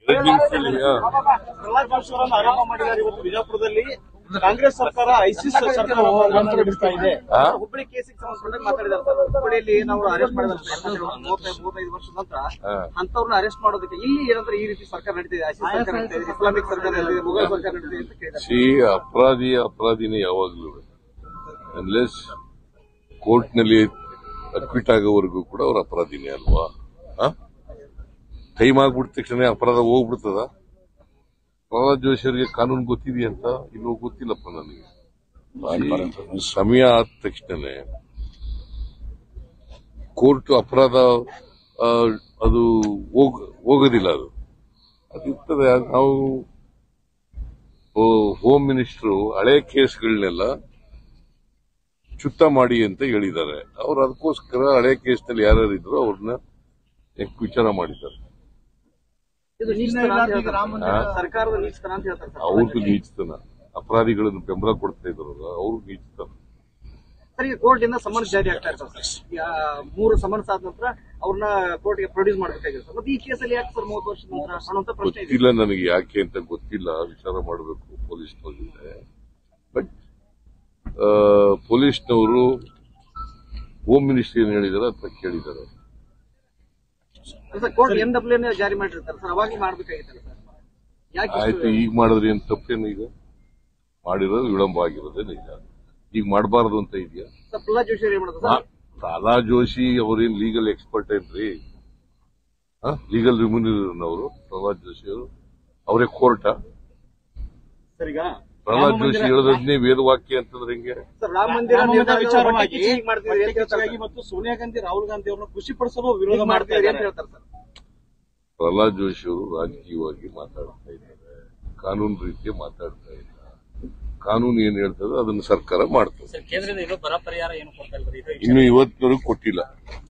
ಪ್ರಹ್ಲಾದ್ ಜೋಶಿ ಅವರನ್ನು ಆರೋಪ ಮಾಡಿದ್ದಾರೆ. ಇವತ್ತು ಬಿಜಾಪುರದಲ್ಲಿ ಕಾಂಗ್ರೆಸ್ ಸರ್ಕಾರ ಐಸಿಸ್ ಸರ್ಕಾರ ನಡೆಸ್ತಾ ಇದೆ. ಹುಬ್ಬಳ್ಳಿ ಕೇಸಿಗೆ ಸಂಬಂಧಪಟ್ಟ ಮಾತಾಡಿದ್ದಾರೆ ಸರ್. ಹುಬ್ಬಳ್ಳಿಯಲ್ಲಿ ನಾವು ಅರೆಸ್ಟ್ ಮಾಡಿದ್ದಾರೆ 35 ವರ್ಷದ ನಂತರ ಅಂತವ್ರನ್ನ ಅರೆಸ್ಟ್ ಮಾಡೋದಕ್ಕೆ ಇಲ್ಲಿ ಏನಂದ್ರೆ ಈ ರೀತಿ ಸರ್ಕಾರ ನಡೀತಿದೆ, ಐಸಿಸ್ ಸರ್ಕಾರ ನಡೀತಿದೆ, ಇಸ್ಲಾಮಿಕ್ ಸರ್ಕಾರ ನಡೀತಿದೆ, ಮುಘಲ್ ಸರ್ಕಾರ ನಡೀತಿದೆ ಅಂತ ಕೇಳಿದ್ದಾರೆ. ಅಪರಾಧಿನೇ ಯಾವಾಗ್ಲೂ ಅನ್ಲೆಸ್ ಕೋರ್ಟ್ನಲ್ಲಿ ಅಕ್ವಿಟ್ ಆಗೋವರೆಗೂ ಕೂಡ ಅವ್ರ ಅಪರಾಧಿನೇ ಅಲ್ವಾ? ಟೈಮ್ ಆಗ್ಬಿಟ್ಟ ತಕ್ಷಣ ಅಪರಾಧ ಹೋಗ್ಬಿಡ್ತದ? ಪ್ರಹ್ಲಾದ್ ಜೋಶಿ ಅವರಿಗೆ ಕಾನೂನು ಗೊತ್ತಿದೆಯಂತ ಇಲ್ಲೋ ಗೊತ್ತಿಲ್ಲಪ್ಪ ನನಗೆ. ಸಮಯ ಆದ ತಕ್ಷಣನೇ ಕೋರ್ಟ್ ಅಪರಾಧ ಅದು ಹೋಗೋದಿಲ್ಲ. ಅದಿರ್ತದೆ. ನಾವು ಹೋಮ್ ಮಿನಿಸ್ಟರ್ ಹಳೆ ಕೇಸ್ಗಳನ್ನೆಲ್ಲ ಚುತ್ತ ಮಾಡಿ ಅಂತ ಹೇಳಿದ್ದಾರೆ. ಅವ್ರು ಅದಕ್ಕೋಸ್ಕರ ಹಳೆ ಕೇಸ್ನಲ್ಲಿ ಯಾರ್ಯಾರು ಇದ್ರು ಅವ್ರನ್ನ ವಿಚಾರ ಮಾಡಿದ್ದಾರೆ. ಅವ್ರದ್ದು ನೀಚತನ. ಅಪರಾಧಿಗಳನ್ನು ಬೆಂಬಲ ಕೊಡ್ತಾ ಇದ್ರಲ್ಲ ಅವ್ರು ನೀಚತನ. ಕೋರ್ಟ್ ಇಂದ ಸಮನ್ಸ್ ಜಾರಿ ಆಗ್ತಾ ಇರ್ತಾರೆ ಸರ್. 3 ಸಮನ್ಸ್ ಆದ ನಂತರ ಅವ್ರನ್ನ ಕೋರ್ಟ್ಗೆ ಪ್ರೊಡ್ಯೂಸ್ ಮಾಡಬೇಕಾಗಿರುತ್ತೆ. ಮತ್ತೆ ಈ ಕೇಸಲ್ಲಿ ಯಾಕೆ ಸರ್ 30 ವರ್ಷದ ನಂತರ ಅನ್ನುವಂತ ಪ್ರಶ್ನೆ ಗೊತ್ತಿಲ್ಲ ನನಗೆ, ಯಾಕೆ ಅಂತ ಗೊತ್ತಿಲ್ಲ. ವಿಚಾರ ಮಾಡಬೇಕು ಪೊಲೀಸ್ನವ್ರ ಜೊತೆ. ಬಟ್ ಪೊಲೀಸ್ನವರು ಹೋಮ್ ಮಿನಿಸ್ಟ್ರಿ ಏನ್ ಹೇಳಿದಾರೆ ಅಂತ ಕೇಳಿದ್ದಾರೆ. ಕೋರ್ಟ್ NWA ಜಾರಿ ಮಾಡಿರ್ತಾರೆ ಸರ್, ಅವಾಗ ಮಾಡಬೇಕಾಗಿತ್ತಲ್ಲ ಸರ್. ಆಯ್ತು, ಈಗ ಮಾಡಿದ್ರೆ ಏನ್ ತಪ್ಪೇನು? ಈಗ ಮಾಡಿರೋದು ವಿಳಂಬ ಆಗಿರೋದೇ ನಿಜ. ಈಗ ಮಾಡಬಾರದು ಅಂತ ಇದೆಯಾ? ಪ್ರಹ್ಲಾದ್ ಜೋಶಿ ಪ್ರಹ್ಲಾದ್ ಜೋಶಿ ಅವ್ರೇನ್ ಲೀಗಲ್ ಎಕ್ಸ್ಪರ್ಟ್ ಏನ್ರಿ? ಲೀಗಲ್ ರಿಮ್ಯೂನರ್ ಪ್ರಹ್ಲಾದ್ ಜೋಶಿ ಅವರು ಅವರೇ ಕೋರ್ಟ? ಪ್ರಹ್ಲಾದ್ ಜೋಶಿ ಹೇಳೋದನ್ನೇ ವೇದವಾಕ್ಯ ಅಂತಂದ್ರೆ ಹೆಂಗೆ? ರಾಮ ಮಂದಿರ ವಿಚಾರವಾಗಿ ಮತ್ತು ಸೋನಿಯಾ ಗಾಂಧಿ ರಾಹುಲ್ ಗಾಂಧಿ ಅವರನ್ನು ಖುಷಿಪಡಿಸಲು ವಿರೋಧ ಮಾಡ್ತಾರೆ ಅಂತ ಹೇಳ್ತಾರೆ ಸರ್. ಪ್ರಹ್ಲಾದ್ ಜೋಶಿ ಅವರು ರಾಜಕೀಯವಾಗಿ ಮಾತಾಡ್ತಾ ಇದ್ದಾರೆ, ಕಾನೂನು ರೀತಿಯ ಮಾತಾಡ್ತಾ ಇಲ್ಲ. ಕಾನೂನು ಏನ್ ಹೇಳ್ತದೆ ಅದನ್ನು ಸರ್ಕಾರ ಮಾಡ್ತದೆ. ಕೇಂದ್ರದಿಂದ ಬರ ಪರಿಹಾರ ಏನು ಕೊಡ್ತಾ ಇಲ್ಲ, ಇನ್ನು ಇವತ್ತಿನವರೆಗೂ ಕೊಟ್ಟಿಲ್ಲ.